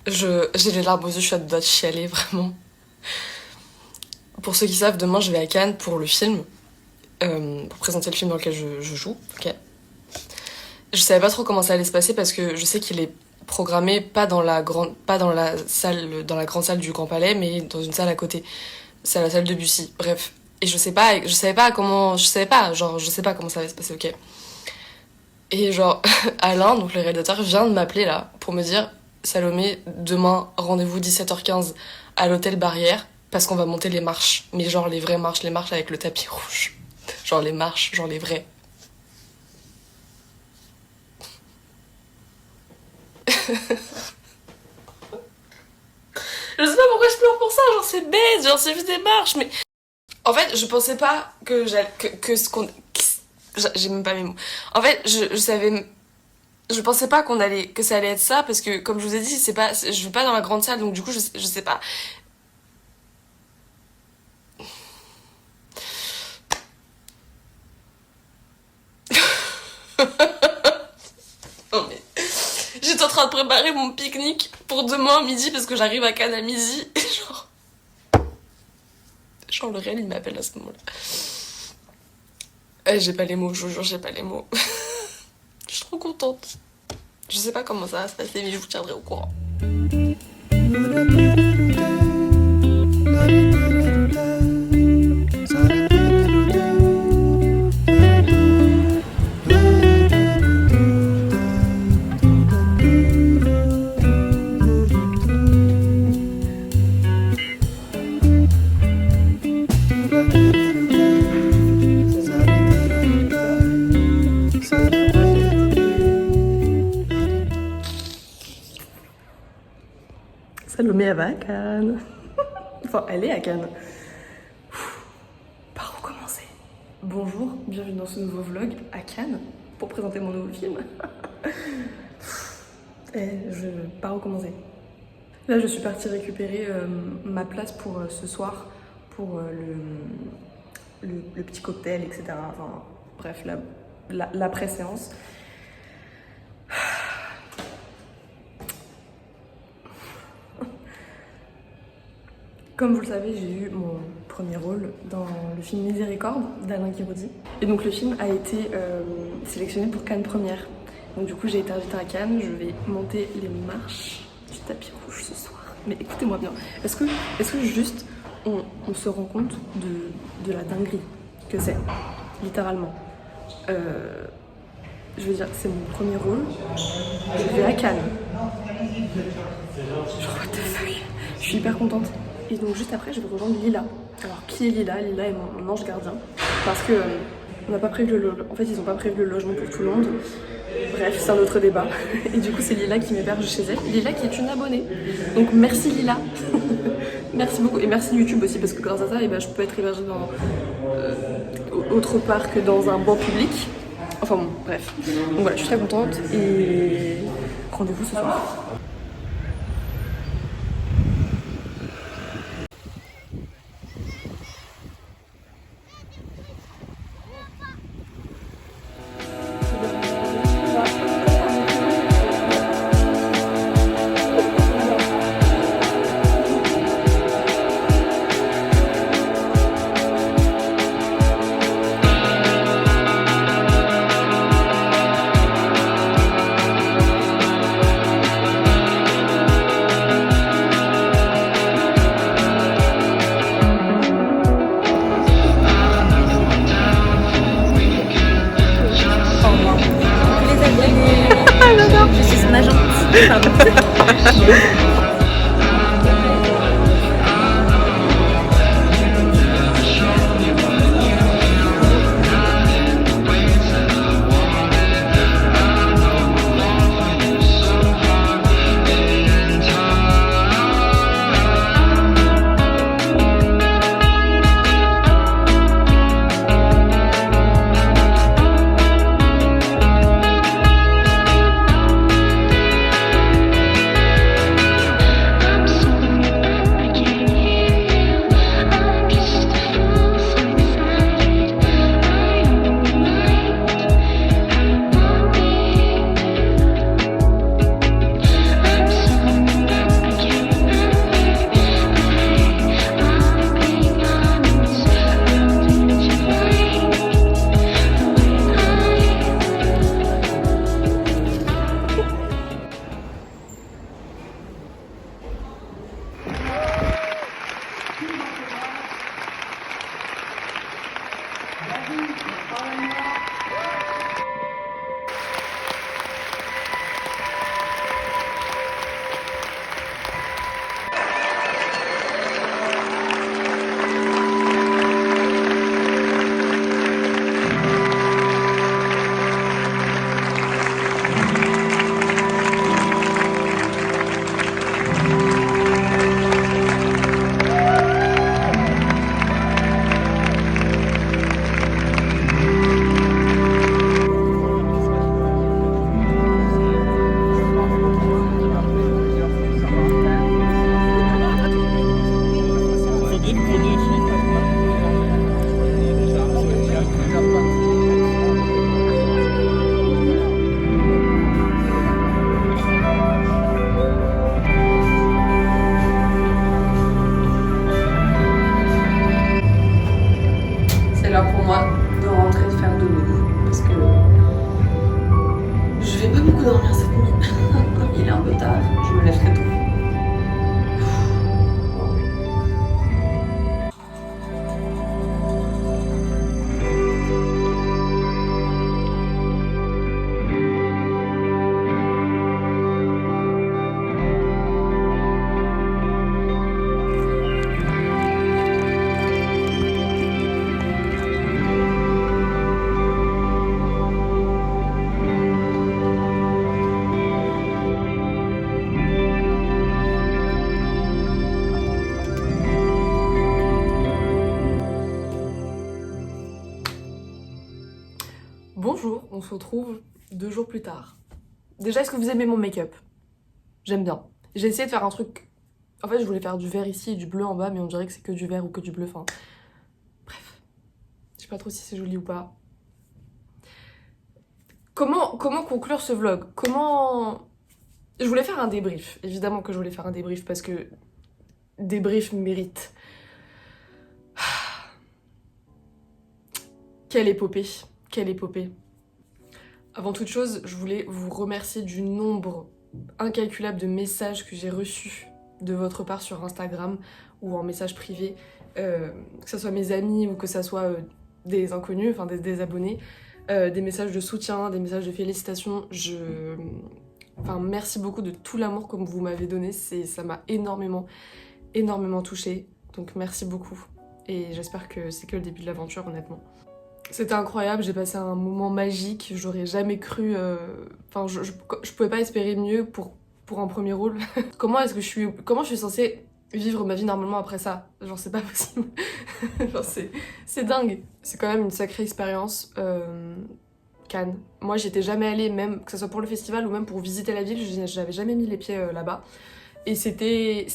J'ai les larmes aux yeux, je suis à deux doigts de chialer, vraiment. Pour ceux qui savent, demain je vais à Cannes pour le film, pour présenter le film dans lequel je joue. Ok. Je savais pas trop comment ça allait se passer parce que je sais qu'il est programmé pas dans la grande salle du Grand Palais, mais dans une salle à côté. C'est à la salle de Bussy. Bref. Et je savais pas comment ça allait se passer, ok. Et genre, Alain, donc le réalisateur, vient de m'appeler là pour me dire Salomé, demain, rendez-vous 17h15 à l'hôtel Barrière parce qu'on va monter les marches. Mais genre les vraies marches, les marches avec le tapis rouge. Genre les marches, genre les vraies. Je sais pas pourquoi je pleure pour ça, genre c'est bête, genre c'est juste des marches, mais... En fait, je pensais pas que j'ai même pas mes mots. En fait, je savais... Je pensais pas que ça allait être ça, parce que, comme je vous ai dit, je vais pas dans la grande salle, donc du coup, je sais pas. Non mais... J'étais en train de préparer mon pique-nique pour demain midi, parce que j'arrive à Cannes à midi, et genre le réel, il m'appelle à ce moment-là. J'ai pas les mots, je vous jure, j'ai pas les mots. Je suis trop contente. Je sais pas comment ça va se passer, mais je vous tiendrai au courant. Salomé, elle va à Cannes. Enfin, elle est à Cannes. Par où commencer? Bonjour, bienvenue dans ce nouveau vlog à Cannes pour présenter mon nouveau film. Par où commencer? Là, je suis partie récupérer ma place pour ce soir, pour le petit cocktail, etc. Enfin, bref, la pré-séance. Comme vous le savez, j'ai eu mon premier rôle dans le film Miséricorde d'Alain Guiraudie. Et donc le film a été sélectionné pour Cannes Première. Donc du coup j'ai été invitée à Cannes, je vais monter les marches du tapis rouge ce soir. Mais écoutez-moi bien, est-ce que juste on se rend compte de la dinguerie que c'est, littéralement. Je veux dire, c'est mon premier rôle, je vais à Cannes. Genre what the fuck, je suis hyper contente. Et donc juste après, je vais rejoindre Lila. Alors qui est Lila? Lila est mon ange gardien. Parce que on n'a pas prévu en fait, ils n'ont pas prévu le logement pour tout le monde. Bref, c'est un autre débat. Et du coup, c'est Lila qui m'héberge chez elle. Lila qui est une abonnée. Donc merci Lila. Merci beaucoup. Et merci YouTube aussi, parce que grâce à ça, je peux être hébergée dans autre part que dans un banc public. Enfin bon, bref. Donc voilà, je suis très contente. Et rendez-vous ce soir. Je suis son agent. laisserai tout. Bonjour, on se retrouve 2 jours plus tard. Déjà, est-ce que vous aimez mon make-up? J'aime bien. J'ai essayé de faire un truc... En fait, je voulais faire du vert ici et du bleu en bas, mais on dirait que c'est que du vert ou que du bleu, enfin... Bref. Je sais pas trop si c'est joli ou pas. Comment conclure ce vlog? Je voulais faire un débrief. Évidemment que je voulais faire un débrief parce que... Débrief mérite. Quelle épopée. Quelle épopée. Avant toute chose, je voulais vous remercier du nombre incalculable de messages que j'ai reçus de votre part sur Instagram ou en message privé, que ce soit mes amis ou que ce soit des inconnus, enfin des abonnés, des messages de soutien, des messages de félicitations. Enfin, merci beaucoup de tout l'amour que vous m'avez donné, ça m'a énormément touchée, donc merci beaucoup. Et j'espère que c'est que le début de l'aventure, honnêtement. C'était incroyable, j'ai passé un moment magique, j'aurais jamais cru... Enfin, je pouvais pas espérer mieux pour un premier rôle. Comment je suis censée vivre ma vie normalement après ça? Genre, c'est pas possible. Genre, c'est dingue. C'est quand même une sacrée expérience. Cannes. Moi, j'étais jamais allée, même que ce soit pour le festival ou même pour visiter la ville, j'avais jamais mis les pieds là-bas. Et c'était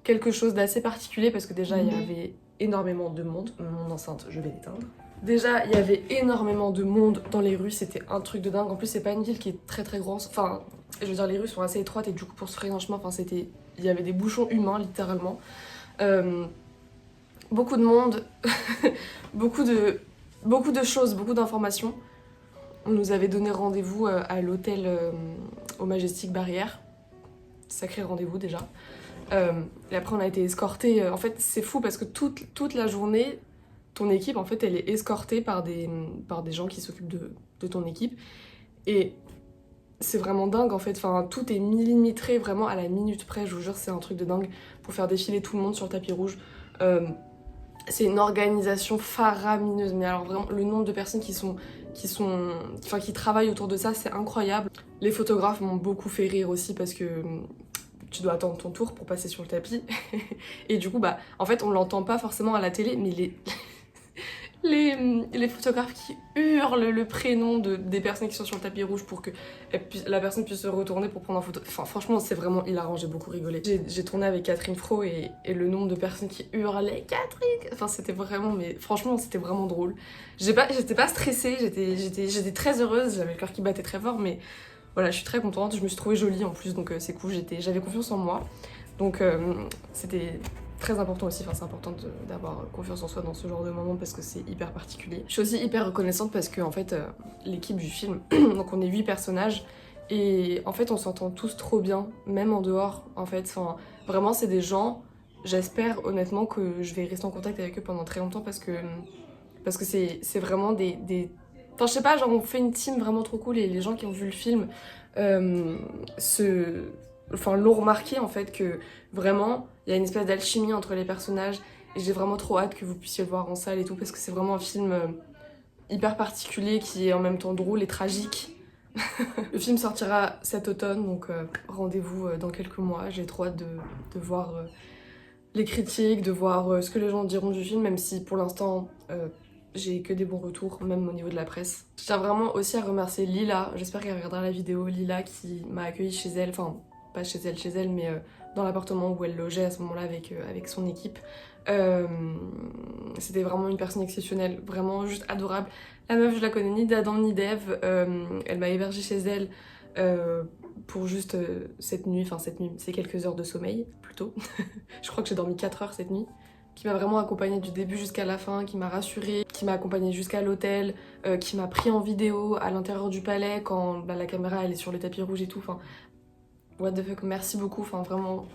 quelque chose d'assez particulier parce que déjà, il y avait énormément de monde. Mon enceinte, je vais l'éteindre. Déjà, il y avait énormément de monde dans les rues, c'était un truc de dingue. En plus, c'est pas une ville qui est très très grande. Enfin, je veux dire, les rues sont assez étroites et du coup, pour se frayer un chemin, enfin, il y avait des bouchons humains, littéralement. Beaucoup de monde, beaucoup de choses, beaucoup d'informations. On nous avait donné rendez-vous à l'hôtel au Majestic Barrière. Sacré rendez-vous déjà. Et après, on a été escortés. En fait, c'est fou parce que toute la journée... Ton équipe, en fait, elle est escortée par des gens qui s'occupent de ton équipe. Et c'est vraiment dingue, en fait. Enfin, tout est millimétré vraiment à la minute près. Je vous jure, c'est un truc de dingue pour faire défiler tout le monde sur le tapis rouge. C'est une organisation faramineuse. Mais alors, vraiment, le nombre de personnes qui travaillent autour de ça, c'est incroyable. Les photographes m'ont beaucoup fait rire aussi parce que... tu dois attendre ton tour pour passer sur le tapis. Et du coup, en fait, on l'entend pas forcément à la télé, mais les photographes qui hurlent le prénom des personnes qui sont sur le tapis rouge pour que la personne puisse se retourner pour prendre en photo. Enfin, franchement, c'est vraiment hilarant, j'ai beaucoup rigolé. J'ai tourné avec Catherine Fro et le nombre de personnes qui hurlaient « Catherine !» Enfin, c'était vraiment, mais franchement, c'était vraiment drôle. J'étais pas stressée, j'étais très heureuse, j'avais le cœur qui battait très fort, mais voilà, je suis très contente, je me suis trouvée jolie en plus, donc c'est cool, j'avais confiance en moi. Donc c'était très important aussi, enfin c'est important d'avoir confiance en soi dans ce genre de moment parce que c'est hyper particulier. Je suis aussi hyper reconnaissante parce que en fait l'équipe du film, donc on est 8 personnages et en fait on s'entend tous trop bien, même en dehors en fait. Enfin, vraiment c'est des gens, j'espère honnêtement que je vais rester en contact avec eux pendant très longtemps parce que c'est vraiment des... Enfin je sais pas, genre on fait une team vraiment trop cool et les gens qui ont vu le film l'ont remarqué en fait que vraiment il y a une espèce d'alchimie entre les personnages et j'ai vraiment trop hâte que vous puissiez le voir en salle et tout parce que c'est vraiment un film hyper particulier qui est en même temps drôle et tragique. Le film sortira cet automne donc rendez-vous dans quelques mois, j'ai trop hâte de voir les critiques, de voir ce que les gens diront du film même si pour l'instant j'ai que des bons retours, même au niveau de la presse. Je tiens vraiment aussi à remercier Lila, j'espère qu'elle regardera la vidéo, Lila qui m'a accueillie chez elle, enfin pas chez elle, mais dans l'appartement où elle logeait à ce moment-là avec son équipe. C'était vraiment une personne exceptionnelle, vraiment juste adorable. La meuf, je la connais ni d'Adam ni d'Ève, elle m'a hébergée chez elle pour juste cette nuit, c'est quelques heures de sommeil plutôt. Je crois que j'ai dormi 4 heures cette nuit. Qui m'a vraiment accompagnée du début jusqu'à la fin, qui m'a rassurée, qui m'a accompagnée jusqu'à l'hôtel, qui m'a pris en vidéo à l'intérieur du palais quand la caméra elle est sur le tapis rouge et tout. Enfin, what the fuck, merci beaucoup, enfin vraiment,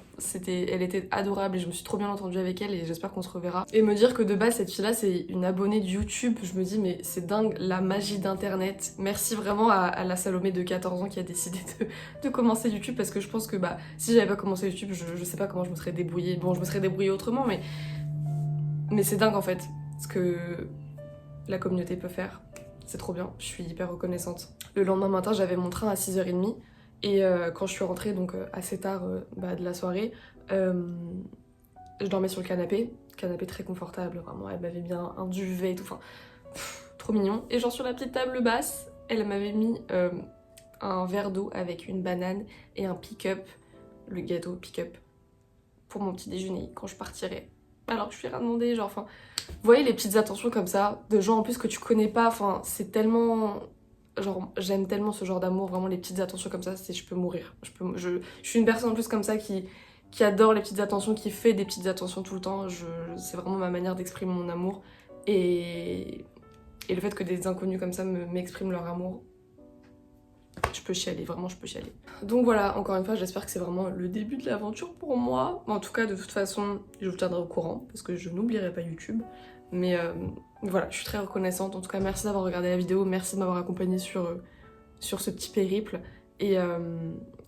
elle était adorable et je me suis trop bien entendue avec elle et j'espère qu'on se reverra. Et me dire que de base cette fille-là c'est une abonnée de YouTube, je me dis mais c'est dingue la magie d'internet. Merci vraiment à la Salomé de 14 ans qui a décidé de commencer YouTube parce que je pense que bah si j'avais pas commencé YouTube, je sais pas comment je me serais débrouillée. Bon, je me serais débrouillée autrement mais c'est dingue en fait ce que la communauté peut faire. C'est trop bien, je suis hyper reconnaissante. Le lendemain matin, j'avais mon train à 6h30 et quand je suis rentrée donc assez tard de la soirée, je dormais sur le canapé très confortable, vraiment, elle m'avait mis un duvet et tout, enfin, trop mignon. Et genre sur la petite table basse, elle m'avait mis un verre d'eau avec une banane et un pick-up, le gâteau pick-up, pour mon petit déjeuner quand je partirais. Alors que je lui ai rien demandé, genre, enfin, vous voyez les petites attentions comme ça, de gens en plus que tu connais pas, enfin, c'est tellement... Genre, j'aime tellement ce genre d'amour, vraiment les petites attentions comme ça, je peux mourir. Je suis une personne en plus comme ça qui adore les petites attentions, qui fait des petites attentions tout le temps. C'est vraiment ma manière d'exprimer mon amour. Et le fait que des inconnus comme ça m'expriment leur amour, je peux chialer, vraiment je peux chialer. Donc voilà, encore une fois, j'espère que c'est vraiment le début de l'aventure pour moi. En tout cas, de toute façon, je vous tiendrai au courant, parce que je n'oublierai pas YouTube. Mais voilà, je suis très reconnaissante. En tout cas, merci d'avoir regardé la vidéo, merci de m'avoir accompagnée sur ce petit périple. Et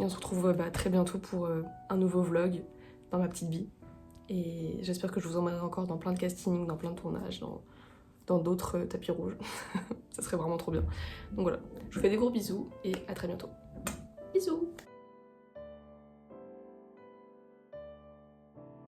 on se retrouve très bientôt pour un nouveau vlog dans ma petite vie. Et j'espère que je vous emmènerai encore dans plein de castings, dans plein de tournages, dans d'autres tapis rouges. Ça serait vraiment trop bien. Donc voilà, je vous fais des gros bisous et à très bientôt. Bisous!